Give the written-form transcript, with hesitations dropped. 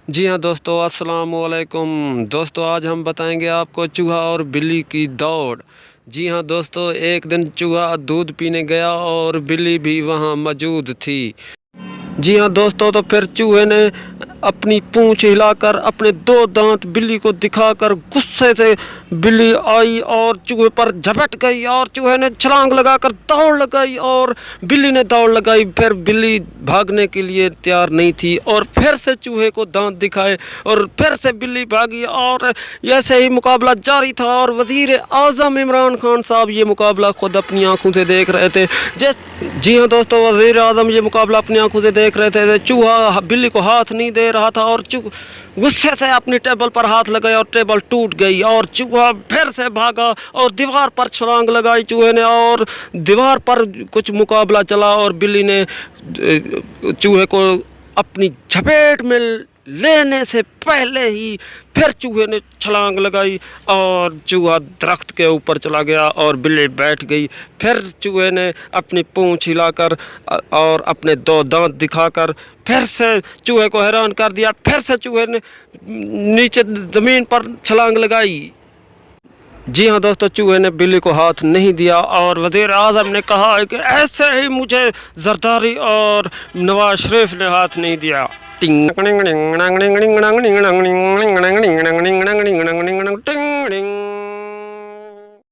जी हाँ दोस्तों, अस्सलाम वालेकुम। दोस्तों आज हम बताएंगे आपको चूहा और बिल्ली की दौड़। जी हाँ दोस्तों, एक दिन चूहा दूध पीने गया और बिल्ली भी वहाँ मौजूद थी। जी हाँ दोस्तों, तो फिर चूहे ने अपनी पूंछ हिलाकर अपने दो दांत बिल्ली को दिखाकर गुस्से से बिल्ली आई और चूहे पर झपट गई और चूहे ने छलांग लगाकर दौड़ लगाई और बिल्ली ने दौड़ लगाई। फिर बिल्ली भागने के लिए तैयार नहीं थी और फिर से चूहे को दांत दिखाए और फिर से बिल्ली भागी और ऐसे ही मुकाबला जारी था। और वजीर आजम इमरान खान साहब ये मुकाबला खुद अपनी आंखों से देख रहे थे। जी हाँ दोस्तों, वजीर आजम ये मुकाबला अपनी आंखों से देख रहे थे। चूहा बिल्ली को हाथ नहीं दे रहा था और गुस्से से अपनी टेबल पर हाथ लगाया और टेबल टूट गई और चूहा फिर से भागा और दीवार पर छलांग लगाई चूहे ने और दीवार पर कुछ मुकाबला चला और बिल्ली ने चूहे को अपनी झपेट में लेने से पहले ही फिर चूहे ने छलांग लगाई और चूहा दरख्त के ऊपर चला गया और बिल्ली बैठ गई। फिर चूहे ने अपनी पूंछ हिलाकर और अपने दो दांत दिखाकर फिर से चूहे को हैरान कर दिया। फिर से चूहे ने नीचे ज़मीन पर छलांग लगाई। जी हाँ दोस्तों, चूहे ने बिल्ली को हाथ नहीं दिया और वज़ीर आज़म ने कहा है कि ऐसे ही मुझे जरदारी और नवाज शरीफ ने हाथ नहीं दिया। टिंग